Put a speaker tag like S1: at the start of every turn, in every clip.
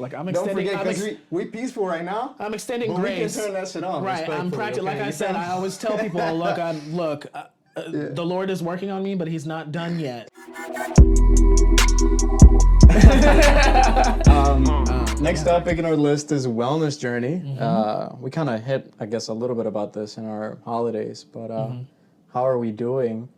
S1: Like I'm
S2: Don't
S1: extending.
S2: forget, because we peaceful right now.
S1: I'm extending
S2: but
S1: grace.
S2: We can turn that shit on.
S1: Right. I'm practicing.
S2: Okay?
S1: Like I said, I always tell people, look. The Lord is working on me, but He's not done yet.
S2: Next topic in our list is wellness journey. We kind of hit, I guess, a little bit about this in our holidays, but how are we doing?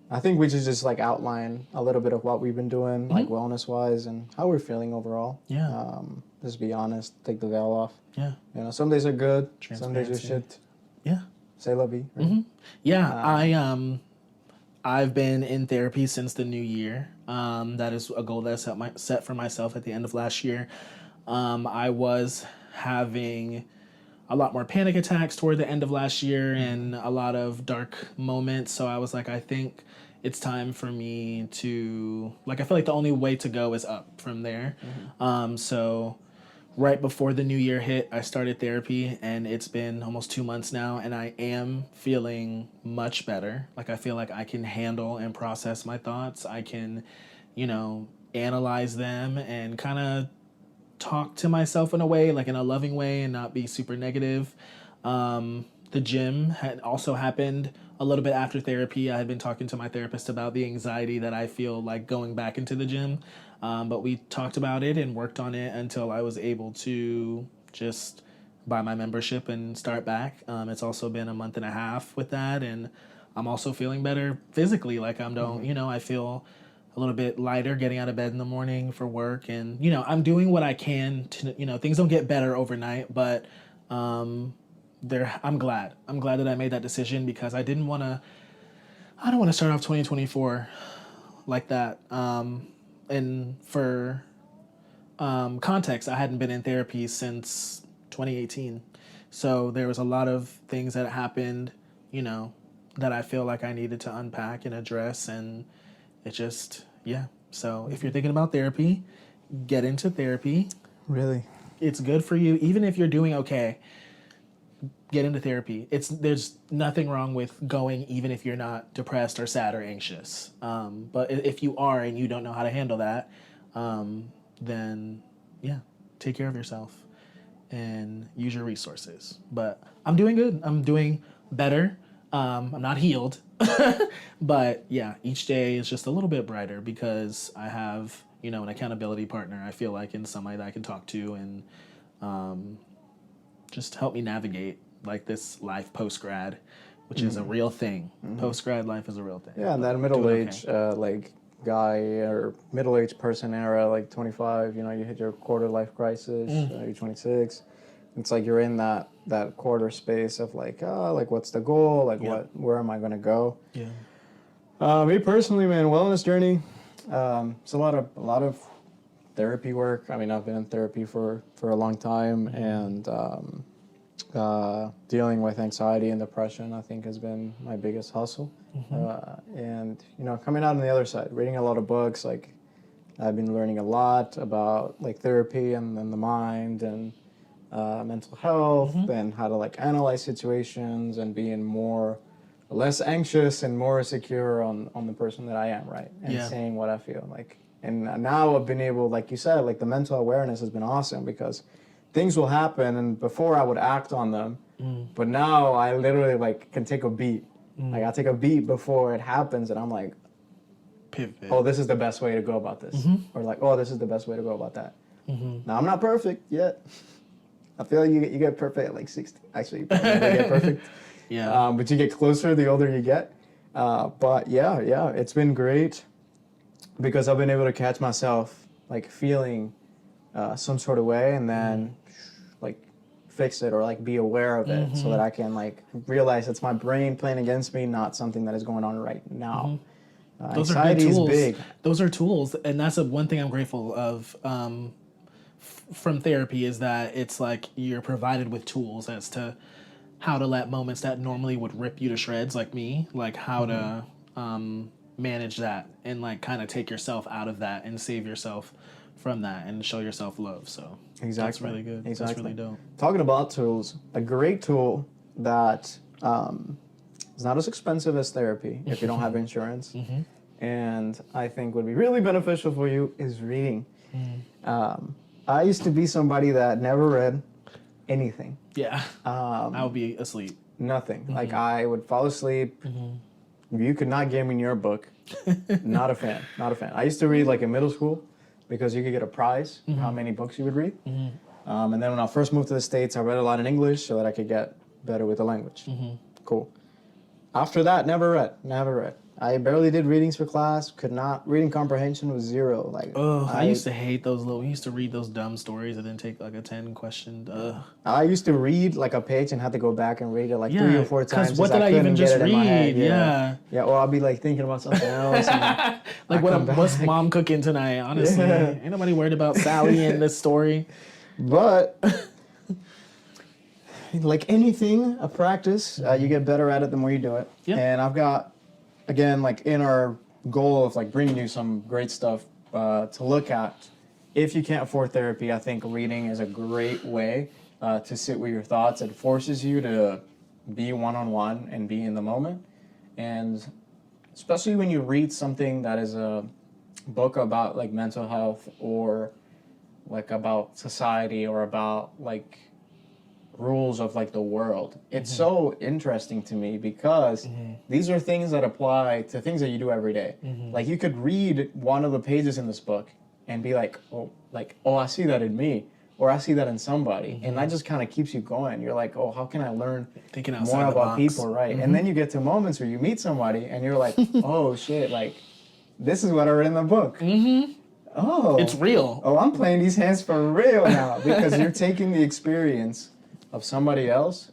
S2: I think we should just like outline a little bit of what we've been doing, like wellness wise, and how we're feeling overall.
S1: Yeah.
S2: Just be honest, take the veil off.
S1: Yeah.
S2: You know, some days are good, some days are shit.
S1: Yeah.
S2: Say la vie. Right?
S1: Yeah. I've been in therapy since the new year. That is a goal that I set for myself at the end of last year. I was having a lot more panic attacks toward the end of last year and a lot of dark moments. So I was like, I think it's time for me to, like, I feel like the only way to go is up from there. So right before the new year hit, I started therapy, and it's been almost 2 months now, and I am feeling much better. Like, I feel like I can handle and process my thoughts. I can, analyze them and kind of talk to myself in a way, like in a loving way, and not be super negative. The gym had also happened a little bit after therapy. I had been talking to my therapist about the anxiety that I feel like going back into the gym. But we talked about it and worked on it until I was able to just buy my membership and start back. It's also been a month and a half with that, and I'm also feeling better physically. Like I feel a little bit lighter getting out of bed in the morning for work, and I'm doing what I can to, things don't get better overnight, but I'm glad that I made that decision, because I don't want to start off 2024 like that. And for context, I hadn't been in therapy since 2018. So there was a lot of things that happened, that I feel like I needed to unpack and address. And it just, So if you're thinking about therapy, get into therapy.
S2: Really?
S1: It's good for you. Even if you're doing okay, get into therapy. There's nothing wrong with going, even if you're not depressed or sad or anxious. But if you are and you don't know how to handle that, then take care of yourself and use your resources. But I'm doing good. I'm doing better. I'm not healed, but each day is just a little bit brighter because I have, an accountability partner. I feel like, in somebody that I can talk to and just help me navigate like this life post-grad, which is a real thing. Post-grad life is a real thing.
S2: Yeah, and that middle-aged guy or middle-aged person era, like 25, you hit your quarter life crisis, you're 26. It's like you're in that quarter space of like what's the goal? Like where am I going to go? Yeah. Me personally, man, wellness journey. It's a lot of therapy work. I mean, I've been in therapy for a long time, and dealing with anxiety and depression, I think, has been my biggest hustle. And coming out on the other side, reading a lot of books, like I've been learning a lot about like therapy and then the mind and mental health and how to like analyze situations and being less anxious and more secure on the person that I am, right? And saying what I feel like. And now I've been able, like you said, like the mental awareness has been awesome, because things will happen, and before I would act on them, but now I literally like can take a beat. Like I take a beat before it happens, and I'm like,
S1: pivot.
S2: Oh, this is the best way to go about this, or like, oh, this is the best way to go about that. Now I'm not perfect yet. I feel like you get perfect at like 60. Actually, you probably never get perfect. But you get closer the older you get. But it's been great, because I've been able to catch myself like feeling some sort of way, and then like fix it or like be aware of it, so that I can like realize it's my brain playing against me, not something that is going on right now.
S1: Those anxiety are good tools. Is big. Those are tools, and that's one thing I'm grateful of from therapy, is that it's like you're provided with tools as to how to let moments that normally would rip you to shreds, like me, like how to manage that and like kind of take yourself out of that and save yourself from that and show yourself love. So that's really good. That's really dope.
S2: Talking about tools, a great tool that is not as expensive as therapy if you don't have insurance, and I think would be really beneficial for you is reading. I used to be somebody that never read anything.
S1: Yeah. I would be asleep.
S2: Nothing. Like, I would fall asleep. You could not get me near a book. Not a fan. Not a fan. I used to read, like, in middle school because you could get a prize for how many books you would read. And then when I first moved to the States, I read a lot in English so that I could get better with the language. Cool. After that, never read. Never read. I barely did readings for class. Could not. Reading comprehension was 0. Like,
S1: I used to hate those we used to read those dumb stories and then take like a 10 question.
S2: I used to read like a page and had to go back and read it like 3 or 4 times.
S1: What did I even just read? Yeah.
S2: Or I'll be like thinking about something else. And
S1: like what's mom cooking tonight? Honestly, ain't nobody worried about Sally in this story.
S2: But like anything, a practice, you get better at it the more you do it.
S1: Yeah.
S2: And I've got, again, like in our goal of like bringing you some great stuff to look at. If you can't afford therapy, I think reading is a great way to sit with your thoughts. It forces you to be one-on-one and be in the moment. And especially when you read something that is a book about like mental health or like about society or about like rules of like the world. It's so interesting to me because these are things that apply to things that you do every day. Like you could read one of the pages in this book and be like, oh, I see that in me, or I see that in somebody, and that just kind of keeps you going. You're like, oh, how can I learn more about people, right? And then you get to moments where you meet somebody and you're like, oh shit, like this is what I read in the book. Oh,
S1: it's real.
S2: Oh, I'm playing these hands for real now because you're taking the experience of somebody else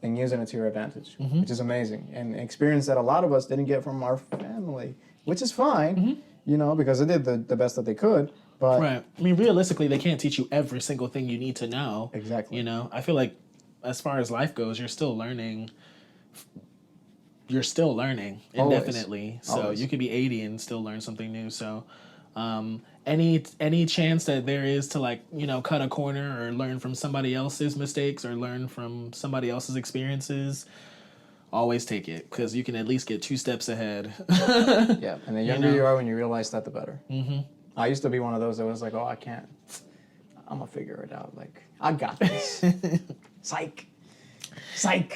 S2: and using it to your advantage, which is amazing. And experience that a lot of us didn't get from our family, which is fine, you know, because they did the best that they could. But
S1: right. I mean, realistically, they can't teach you every single thing you need to know.
S2: Exactly.
S1: You know, I feel like as far as life goes, you're still learning. You're still learning indefinitely.
S2: Always.
S1: So you could be 80 and still learn something new. So any chance that there is to like, you know, cut a corner or learn from somebody else's mistakes or learn from somebody else's experiences, always take it because you can at least get 2 steps ahead.
S2: Yeah, and the younger you are when you realize that, the better. I used to be one of those that was like, oh, I can't. I'm going to figure it out. Like, I got this. Psych.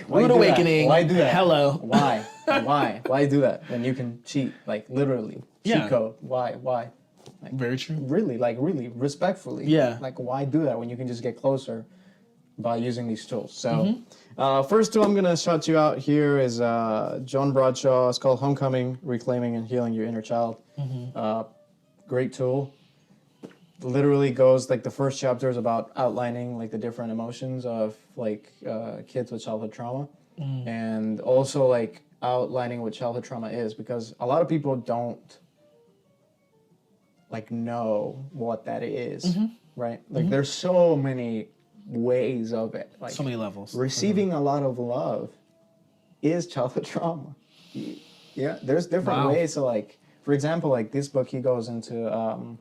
S1: Rude awakening.
S2: Why do that?
S1: Hello.
S2: Why? Why do that? When you can cheat, like literally. Cheat code. Why? Like,
S1: very true.
S2: Really, respectfully.
S1: Yeah.
S2: Like, why do that when you can just get closer by using these tools? So, first tool I'm going to shout you out here is John Bradshaw. It's called Homecoming, Reclaiming and Healing Your Inner Child. Great tool. Literally goes, like, the first chapter is about outlining, like, the different emotions of, like, kids with childhood trauma. And also, like, outlining what childhood trauma is, because a lot of people don't, like, know what that is, right? Like, there's so many ways of it. Like,
S1: so many levels.
S2: Receiving a lot of love is childhood trauma. Yeah, there's different ways to, like, for example, like, this book, he goes into,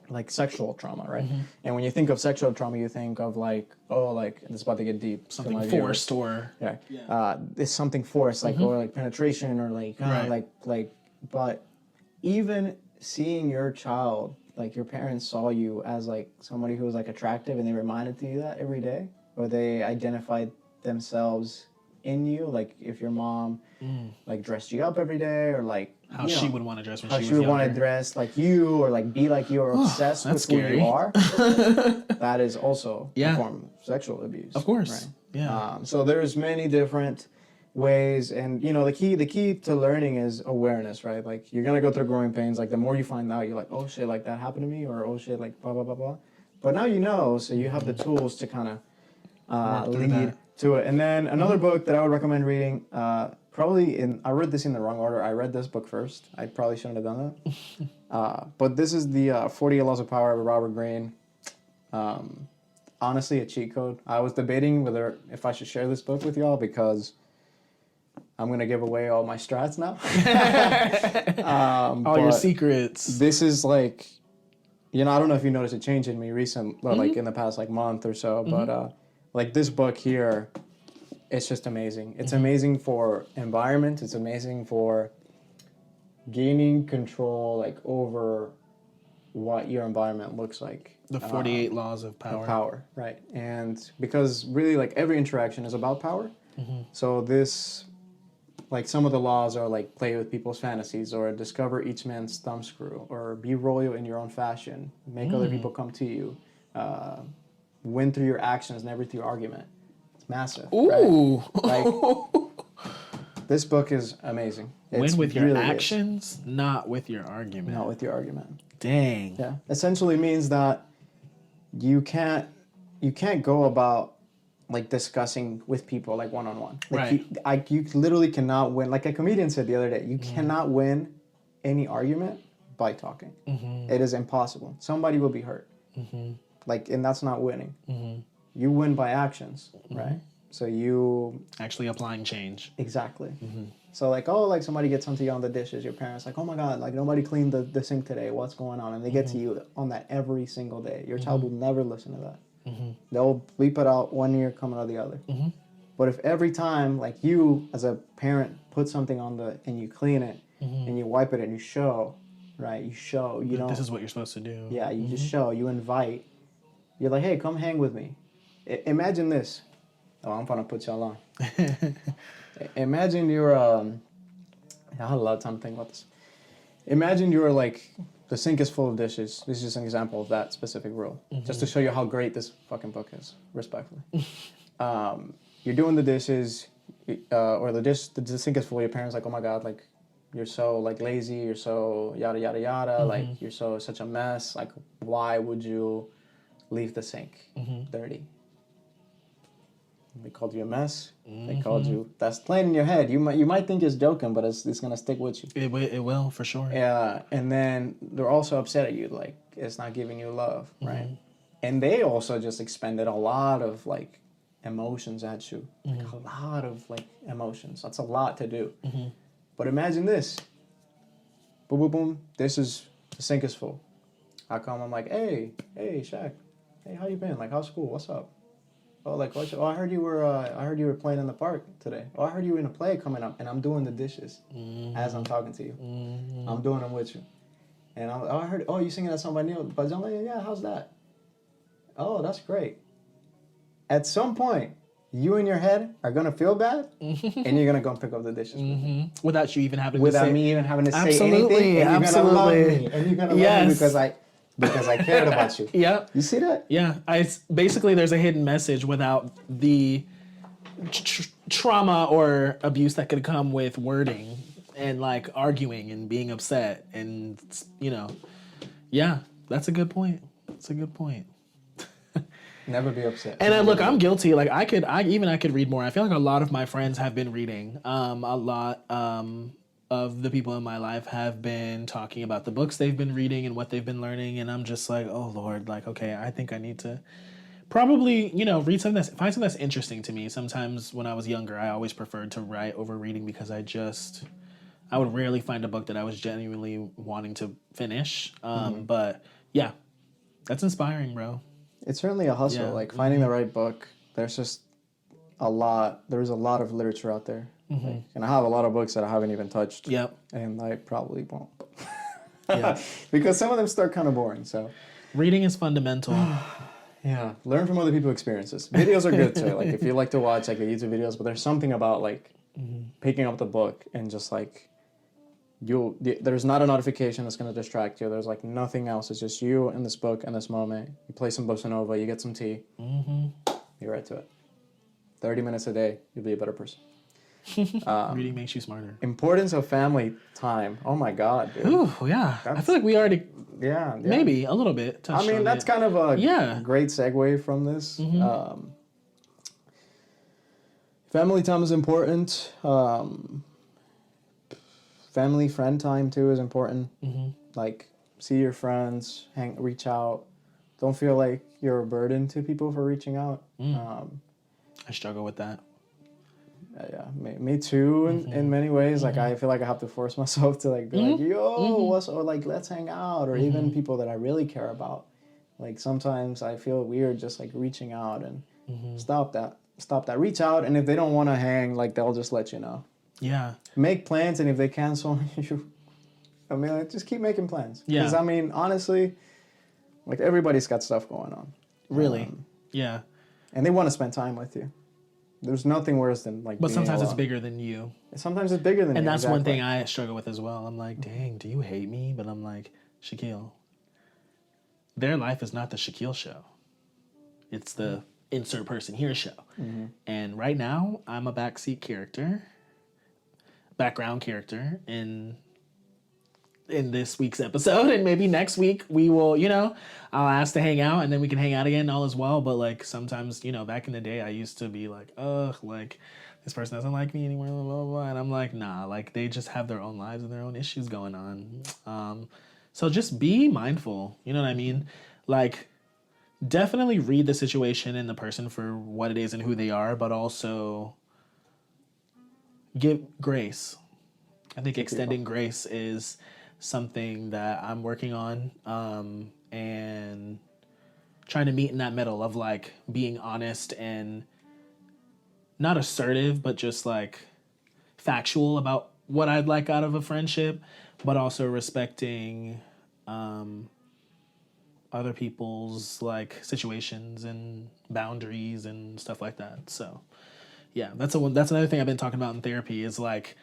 S2: like, sexual trauma, right? And when you think of sexual trauma, you think of, like, oh, like, it's about to get deep.
S1: Something forced or...
S2: Yeah. It's something forced, like, or, like, penetration or, like, but even seeing your child, like, your parents saw you as, like, somebody who was, like, attractive and they reminded you that every day, or they identified themselves in you, like, if your mom, like, dressed you up every day, or, like,
S1: how she would want to dress when she was
S2: younger. How she would want to dress like you, or, like, be like you, or obsessed with who you are. That is also a form of sexual abuse.
S1: Of course.
S2: Right?
S1: Yeah.
S2: So there's many different ways, and, you know, the key to learning is awareness, right? Like, you're going to go through growing pains. Like, the more you find out, you're like, oh, shit, like, that happened to me, or, oh, shit, like, blah, blah, blah, blah. But now you know, so you have the tools to kind of lead to it. And then another book that I would recommend reading, I read this in the wrong order. I read this book first. I probably shouldn't have done that. But this is the 48 Laws of Power by Robert Greene. Honestly, a cheat code. I was debating if I should share this book with y'all because I'm going to give away all my strats now.
S1: All your secrets.
S2: This is like, you know, I don't know if you noticed a change in me like in the past like month or so, but like this book here, it's just amazing. It's amazing for environment. It's amazing for gaining control, like, over what your environment looks like.
S1: The 48 laws of power.
S2: Power, right? And because really, like every interaction is about power. So this, like some of the laws are like play with people's fantasies, or discover each man's thumbscrew, or be royal in your own fashion, make other people come to you, win through your actions, never through argument. It's massive.
S1: Ooh.
S2: Right? Like, this book is amazing.
S1: Win with your actions, not with your argument.
S2: Not with your argument.
S1: Dang.
S2: Yeah. Essentially means that you can't go about like discussing with people like one-on-one. Like
S1: right.
S2: You literally cannot win. Like a comedian said the other day, you cannot win any argument by talking. It is impossible. Somebody will be hurt. Like, and that's not winning. You win by actions, right? So you
S1: actually applying change.
S2: Exactly. So like, oh, like somebody gets onto you on the dishes. Your parents like, oh my God, like nobody cleaned the sink today. What's going on? And they get to you on that every single day. Your child will never listen to that. They'll bleep it out one ear, come out the other. But if every time, like you as a parent put something on and you clean it and you wipe it and you show, right? You show. You don't.
S1: This is what you're supposed to do.
S2: Yeah, you just show. You invite. You're like, hey, come hang with me. Imagine this. Oh, I'm gonna put y'all on. Imagine you're. I had a lot of time to think about this. Imagine you're like, the sink is full of dishes. This is just an example of that specific rule, just to show you how great this fucking book is. Respectfully, you're doing the dishes, or the sink is full. Your parents like, oh my God, like you're so like lazy. You're so yada yada yada. Like you're such a mess. Like why would you leave the sink dirty? They called you a mess. They called you. That's playing in your head. You might think it's joking, but it's gonna stick with you.
S1: It will for sure.
S2: Yeah, and then they're also upset at you, like it's not giving you love, right? And they also just expended a lot of like emotions at you, like a lot of like emotions. That's a lot to do. But imagine this. Boom, boom, boom. The sink is full. I come. I'm like, hey, Shaq. Hey, how you been? Like, how's school? What's up? Oh, like, I heard you were playing in the park today. Oh, I heard you were in a play coming up, and I'm doing the dishes as I'm talking to you. I'm doing them with you. And I heard, oh, you singing that song by Neil? But I'm like, yeah, how's that? Oh, that's great. At some point, you in your head are going to feel bad, and you're going to go and pick up the dishes.
S1: Without you even having
S2: Without me even having to say anything. And you're going to love me. And you're going to love me because I cared about you.
S1: Yep.
S2: You see that?
S1: Yeah. Basically, there's a hidden message without the trauma or abuse that could come with wording and like arguing and being upset. And, yeah, that's a good point. That's a good point.
S2: Never be upset.
S1: And look, I'm guilty. Like I could read more. I feel like a lot of my friends have been reading. A lot of the people in my life have been talking about the books they've been reading and what they've been learning, and I'm just like, oh Lord, like okay, I think I need to probably read something find something that's interesting to me. Sometimes when I was younger, I always preferred to write over reading because I would rarely find a book that I was genuinely wanting to finish. But yeah, that's inspiring, bro.
S2: It's certainly a hustle. Like finding the right book. There's a lot of literature out there. Like, and I have a lot of books that I haven't even touched.
S1: Yep.
S2: And I probably won't. Because some of them start kind of boring. So
S1: reading is fundamental.
S2: Yeah. Learn from other people's experiences. Videos are good too. Like if you like to watch like the YouTube videos, but there's something about like picking up the book and just like there's not a notification that's going to distract you. There's like nothing else. It's just you and this book and this moment. You play some bossa nova, you get some tea. You're right to it. 30 minutes a day, you'll be a better person.
S1: Reading makes you smarter.
S2: Importance of family time. Oh my God, dude.
S1: Ooh, yeah. I feel like we already maybe a little bit touched on
S2: that's
S1: it.
S2: kind of a great segue from this. Family time is important. Family friend time too is important. Like see your friends, reach out. Don't feel like you're a burden to people for reaching out.
S1: I struggle with that.
S2: Yeah, me too. In many ways, like I feel like I have to force myself to like be like, yo, or like let's hang out, or even people that I really care about. Like sometimes I feel weird just like reaching out and stop that. Reach out, and if they don't want to hang, like they'll just let you know.
S1: Yeah.
S2: Make plans, and if they cancel you, I mean, like, just keep making plans.
S1: Yeah.
S2: Because, I mean, honestly, like, everybody's got stuff going on.
S1: Really? Yeah.
S2: And they want to spend time with you. There's nothing worse than, like,
S1: But
S2: being
S1: sometimes it's
S2: alone.
S1: bigger than you.
S2: Sometimes it's bigger than
S1: And
S2: you.
S1: that's one
S2: exactly.
S1: thing I struggle with as well. I'm like, dang, do you hate me? But I'm like, Shaquille, their life is not the Shaquille show. It's the insert person here show. And right now, I'm a background character in this week's episode, and maybe next week we will, I'll ask to hang out, and then we can hang out again, all as well. But like sometimes, back in the day, I used to be like, ugh, like this person doesn't like me anymore, blah, blah, blah. And I'm like, nah, like they just have their own lives and their own issues going on. So just be mindful, you know what I mean? Like, definitely read the situation and the person for what it is and who they are, but also give grace. I think extending grace is something that I'm working on, and trying to meet in that middle of like being honest and not assertive, but just like factual about what I'd like out of a friendship, but also respecting other people's like situations and boundaries and stuff like that. So yeah, that's another thing I've been talking about in therapy is like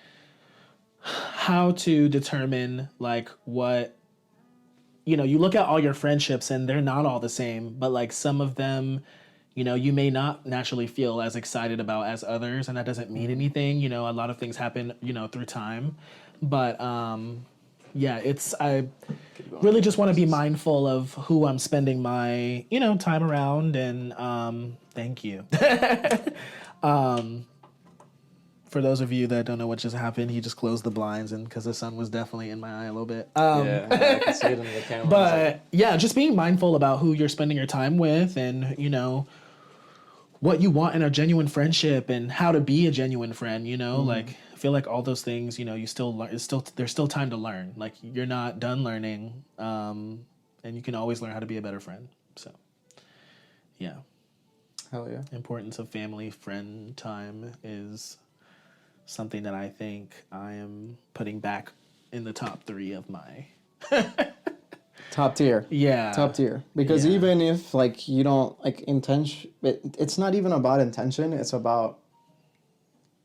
S1: how to determine like what, you look at all your friendships and they're not all the same, but like some of them, you may not naturally feel as excited about as others, and that doesn't mean anything. A lot of things happen, through time. But yeah, I really just want to be mindful of who I'm spending my, time around, and thank you. For those of you that don't know what just happened, he just closed the blinds, and because the sun was definitely in my eye a little bit.
S2: Yeah, I can see it in the camera.
S1: But yeah, just being mindful about who you're spending your time with, and what you want in a genuine friendship, and how to be a genuine friend. Like I feel like all those things, you still learn. There's still time to learn. Like you're not done learning, and you can always learn how to be a better friend. So yeah,
S2: Hell yeah.
S1: importance of family friend time is something that I think I am putting back in the top 3 of my
S2: Top tier.
S1: Yeah.
S2: Top tier. Because
S1: Yeah.
S2: even if like you don't like it's not even about intention. It's about,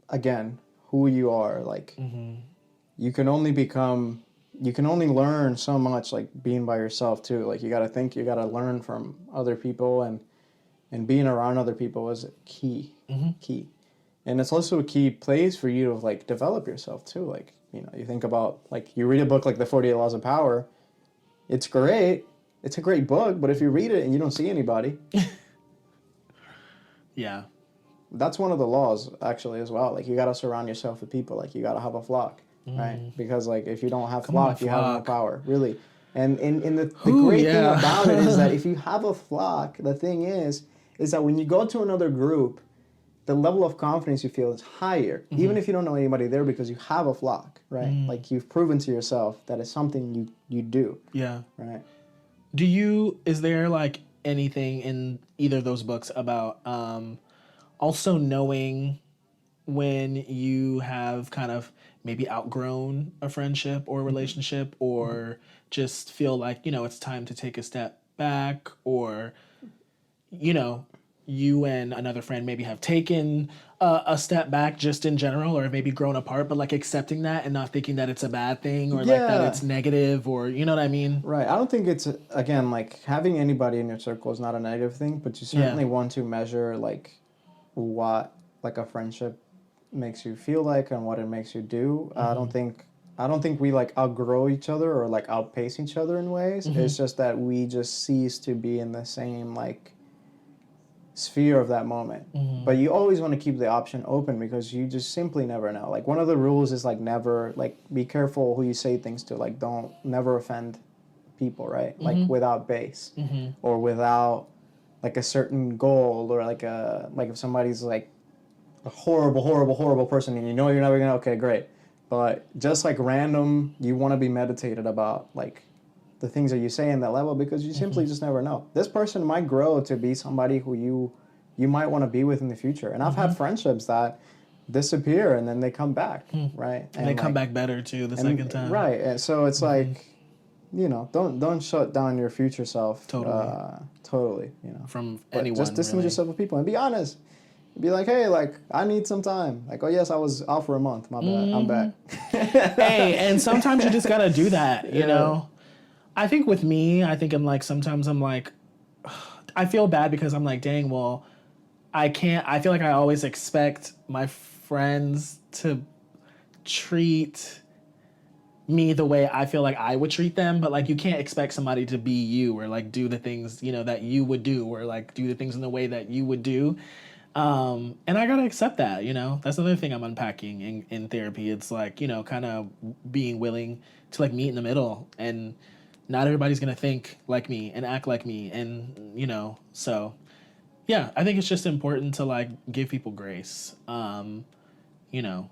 S2: again, who you are. Like you can only learn so much like being by yourself too. Like you gotta learn from other people, and being around other people is key. Key. And it's also a key place for you to like develop yourself too. Like, you think about like you read a book like The 48 Laws of Power. It's great. It's a great book, but if you read it and you don't see anybody,
S1: Yeah.
S2: that's one of the laws actually as well. Like you gotta surround yourself with people. Like you gotta have a flock, right? Because like if you don't have flock, you have no power, really. And in the great thing about it is that if you have a flock, the thing is that when you go to another group, the level of confidence you feel is higher, even if you don't know anybody there, because you have a flock, right? Like you've proven to yourself that it's something you do.
S1: Yeah.
S2: Right.
S1: Is there like anything in either of those books about also knowing when you have kind of maybe outgrown a friendship or a relationship, or just feel like, it's time to take a step back, or, you and another friend maybe have taken a step back just in general, or maybe grown apart, but like accepting that and not thinking that it's a bad thing, or like that it's negative, or you know what I mean?
S2: Right. I don't think it's, again, like having anybody in your circle is not a negative thing, but you certainly want to measure like what like a friendship makes you feel like and what it makes you do. I don't think we like outgrow each other or like outpace each other in ways. It's just that we just cease to be in the same like sphere of that moment. But you always want to keep the option open, because you just simply never know. Like one of the rules is like never, like be careful who you say things to. Like don't never offend people, right? Like without base or without like a certain goal, or like if somebody's like a horrible person and you're never gonna, okay, great. But just like random, you want to be meditated about like the things that you say in that level, because you simply just never know. This person might grow to be somebody who you might want to be with in the future. And I've had friendships that disappear and then they come back, right?
S1: And they come back better too the second time.
S2: Right. And so it's like, you know, don't shut down your future self. Totally, you know.
S1: From
S2: But
S1: anyone.
S2: just distance
S1: really.
S2: yourself with people and be honest. Be like, hey, like, I need some time. Like, oh, yes, I was out for a month. My bad. I'm back.
S1: Hey, and sometimes you just gotta do that, you know? I think with me, sometimes I'm like, I feel bad because I'm like, dang, well, I feel like I always expect my friends to treat me the way I feel like I would treat them, but like you can't expect somebody to be you or like do the things, you know, that you would do or like do the things in the way that you would do. And I gotta accept that, you know. That's another thing I'm unpacking in therapy. It's like, you know, kind of being willing to like meet in the middle, and not everybody's gonna think like me and act like me, and you know. So, yeah, I think it's just important to like give people grace, you know,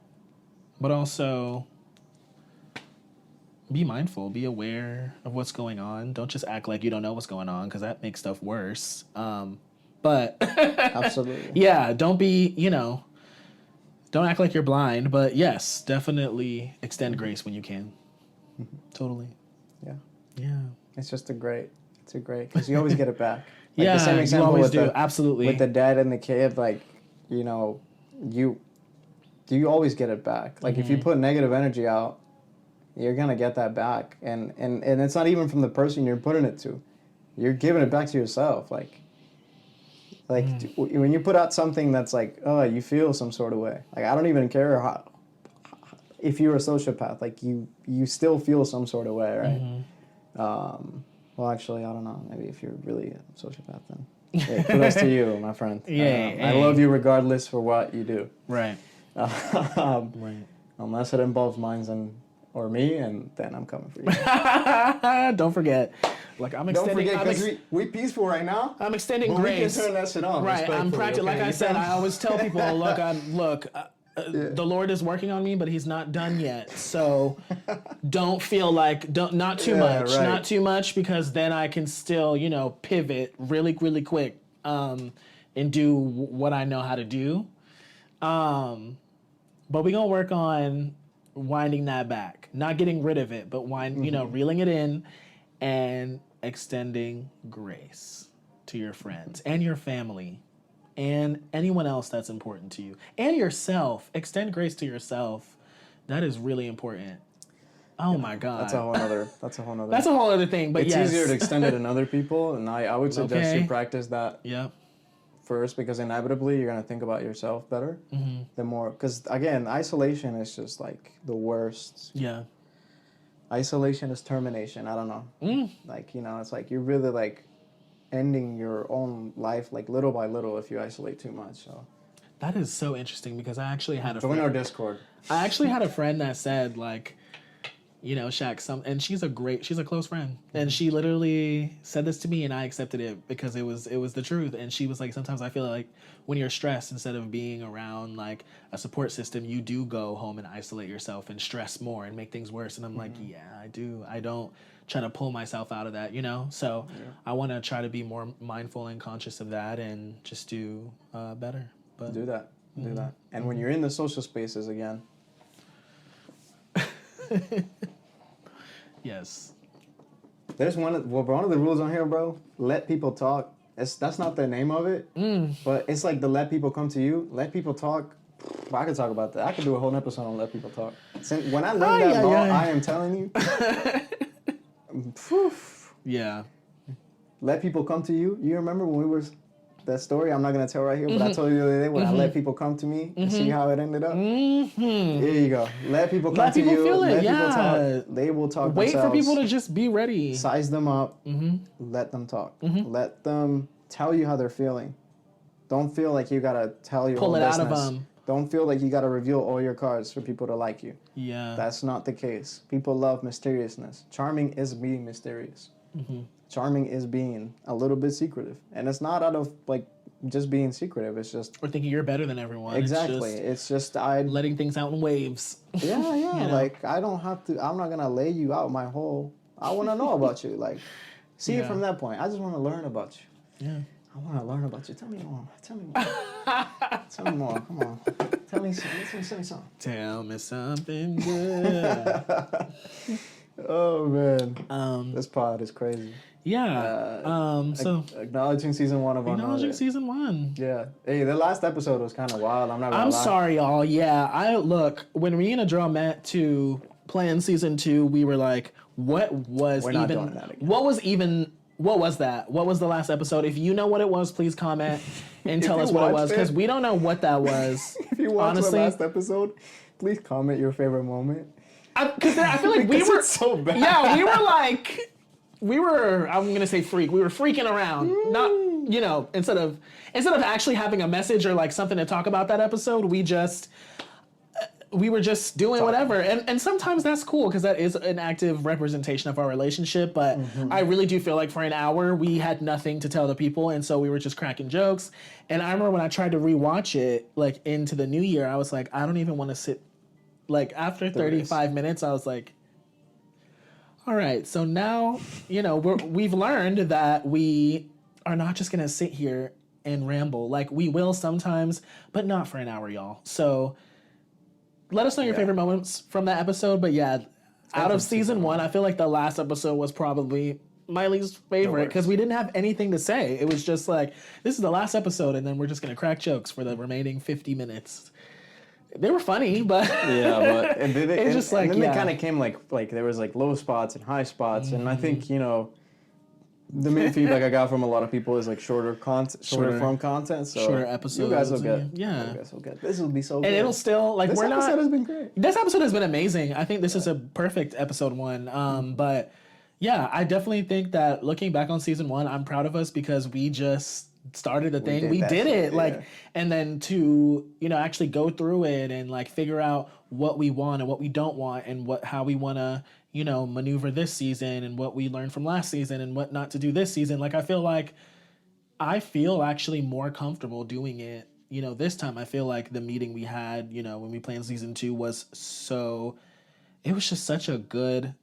S1: but also be mindful, be aware of what's going on. Don't just act like you don't know what's going on because that makes stuff worse. But
S2: Absolutely.
S1: yeah, don't be, you know, don't act like you're blind, but yes, definitely extend grace when you can. Totally.
S2: Yeah.
S1: Yeah.
S2: It's a great, because you always get it back. Like
S1: Yeah,
S2: the same
S1: you
S2: example
S1: always
S2: with
S1: do. Absolutely.
S2: with the dad and the kid, like, you know, you always get it back. Like if you put negative energy out, you're gonna get that back. And it's not even from the person you're putting it to. You're giving it back to yourself. Like when you put out something that's like, oh, you feel some sort of way. Like I don't even care how, if you're a sociopath, like you still feel some sort of way, right? Well, actually, I don't know. Maybe if you're really a sociopath, then hey, kudos to you, my friend.
S1: Yeah,
S2: I love you regardless for what you do.
S1: Right.
S2: Right. Unless it involves mine or me, and then I'm coming for you.
S1: Don't forget. Like I'm extending.
S2: Don't forget, because we peaceful right now.
S1: I'm extending
S2: but
S1: grace.
S2: We can turn that shit on.
S1: Right. I'm practicing.
S2: Okay?
S1: Like I said, I always tell people, look. The Lord is working on me, but He's not done yet. So don't feel like not too much,
S2: right.
S1: not too much, because then I can still, you know, pivot really, really quick, and do what I know how to do. But we're gonna work on winding that back, not getting rid of it, but you know, reeling it in and extending grace to your friends and your family and anyone else that's important to you and yourself. Extend grace to yourself. That is really important. Oh my God.
S2: That's a whole other
S1: That's a whole other thing, but
S2: it's
S1: yes.
S2: easier to extend it in other people, and I would suggest
S1: Okay.
S2: you practice that first, because inevitably you're going to think about yourself better. The more, because again, isolation is just like the worst.
S1: Yeah.
S2: Isolation is termination. I don't know. Like, you know, it's like you're really like ending your own life like little by little if you isolate too much. So
S1: That is so interesting, because I actually had a
S2: join our Discord.
S1: I actually had a friend that said, like, you know, Shaq, and she's a close friend, and she literally said this to me, and I accepted it because it was the truth. And she was like, sometimes I feel like when you're stressed, instead of being around like a support system, you do go home and isolate yourself and stress more and make things worse. And I'm like, yeah, I do. I don't try to pull myself out of that, you know? So I want to try to be more mindful and conscious of that and just do better. But
S2: Do that. And when you're in the social spaces again,
S1: yes.
S2: there's one of the rules on here, bro. Let people talk. That's not the name of it, but it's like the let people come to you. Let people talk. Well, I could talk about that. I could do a whole episode on let people talk. When I learned that law, I am telling you.
S1: Yeah.
S2: Let people come to you. You remember when we were that story? I'm not gonna tell right here, but I told you the other day when I let people come to me and see how it ended up. There you go. Let people come to you.
S1: Feel it.
S2: Let people talk. They will talk.
S1: Wait
S2: themselves.
S1: for people to just be ready.
S2: Size them up. Let them talk. Let them tell you how they're feeling. Don't feel like you gotta tell your
S1: Pull
S2: whole
S1: it
S2: business.
S1: out of them.
S2: Don't feel like you gotta reveal all your cards for people to like you.
S1: Yeah.
S2: That's not the case. People love mysteriousness. Charming is being mysterious. Charming is being a little bit secretive, and it's not out of like just being secretive. It's just
S1: or thinking you're better than everyone.
S2: Exactly. It's just
S1: letting things out in waves.
S2: Yeah.
S1: You know?
S2: Like I don't have to. I'm not gonna lay you out my whole. I want to know about you. Like, see it from that point. I just want to learn about you.
S1: Yeah.
S2: I want to learn about you. Tell me more. Tell me more. Tell me more. Come on. Tell me something.
S1: Tell me something good.
S2: Oh man, this pod is crazy.
S1: Yeah. So
S2: Acknowledging season 1 of
S1: acknowledging
S2: Unnoted.
S1: season 1.
S2: Yeah. Hey, the last episode was kind of wild. I'm not gonna
S1: I'm
S2: lie.
S1: sorry, y'all. Yeah, when me and Adriel met to plan season 2, we were like, what was
S2: We're not doing that again.
S1: what was that? What was the last episode? If you know what it was, please comment and tell us what it was, because we don't know what that was.
S2: If you watched
S1: honestly,
S2: the last episode, please comment your favorite moment.
S1: Because I feel like we were
S2: it's so bad.
S1: Yeah, we were I'm gonna say freak. We were freaking around. Not instead of actually having a message or like something to talk about that episode, we were just doing whatever. And sometimes that's cool because that is an active representation of our relationship. But I really do feel like for an hour we had nothing to tell the people, and so we were just cracking jokes. And I remember when I tried to rewatch it like into the new year, I was like, I don't even want to sit. Like after 35 minutes, I was like, all right, so now, we've learned that we are not just gonna sit here and ramble. Like we will sometimes, but not for an hour, y'all. So let us know your favorite moments from that episode. But yeah, out of season 1, I feel like the last episode was probably my least favorite because we didn't have anything to say. It was just like, this is the last episode, and then we're just gonna crack jokes for the remaining 50 minutes. They were funny, but
S2: they
S1: just like,
S2: they kind of came like there was like low spots and high spots, and I think the main feedback I got from a lot of people is like shorter form content, so
S1: shorter episodes.
S2: You guys will get, This will be so good,
S1: and it'll still like
S2: this episode has been great.
S1: This episode has been amazing. I think this is a perfect episode 1. But yeah, I definitely think that looking back on season 1, I'm proud of us because we just started the thing. We did it. And then to, actually go through it and like figure out what we want and what we don't want and how we want to, maneuver this season and what we learned from last season and what not to do this season. Like, I feel actually more comfortable doing it. This time I feel like the meeting we had, when we planned season 2 was it was just such a good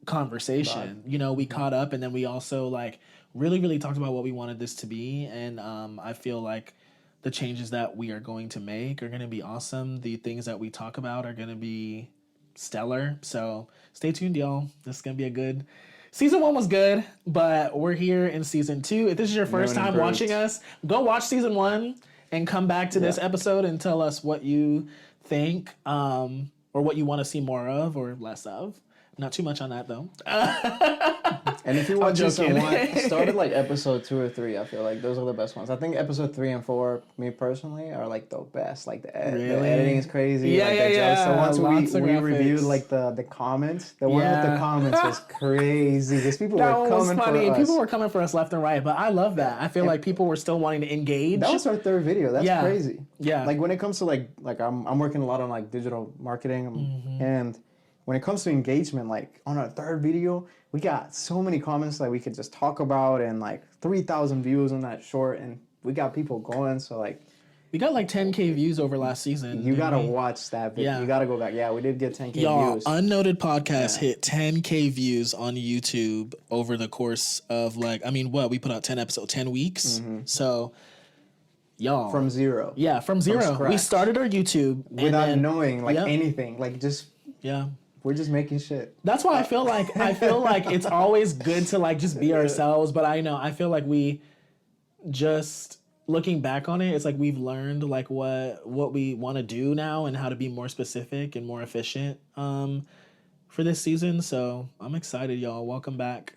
S1: conversation. We caught up, and then we also like really, really talked about what we wanted this to be. And I feel like the changes that we are going to make are going to be awesome. The things that we talk about are going to be stellar. So stay tuned, y'all. This is going to be a good... Season 1 was good, but we're here in season 2. If this is your first time watching us, go watch season 1 and come back to this episode and tell us what you think, or what you want to see more of or less of. Not too much on that, though.
S2: And if you watch season 1, started like episode 2 or 3, I feel like those are the best ones. I think episode 3 and 4, me personally, are like the best. Like the editing is crazy.
S1: Yeah.
S2: So once we reviewed like the comments, the one with the comments was crazy because people were coming for us.
S1: People were coming for us left and right, but I love that. I feel like people were still wanting to engage.
S2: That was our 3rd video. That's crazy.
S1: Yeah.
S2: Like when it comes to like I'm working a lot on like digital marketing and when it comes to engagement, like on our 3rd video, we got so many comments that we could just talk about and like 3,000 views on that short, and we got people going. So like,
S1: we got like 10K views over last season.
S2: You gotta watch that video.
S1: Yeah.
S2: You gotta go back. Yeah, we did get 10K views.
S1: Unnoted podcast hit 10K views on YouTube over the course of we put out 10 episodes, 10 weeks. So, y'all.
S2: From zero.
S1: Yeah, from zero. We started our YouTube
S2: without knowing anything. Like just.
S1: Yeah.
S2: We're just making shit.
S1: That's why I feel like it's always good to like just be ourselves. But I feel like we just looking back on it, it's like we've learned like what we want to do now and how to be more specific and more efficient for this season. So I'm excited, y'all. Welcome back.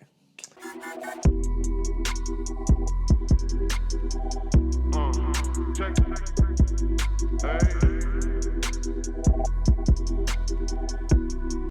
S3: Check. Hey.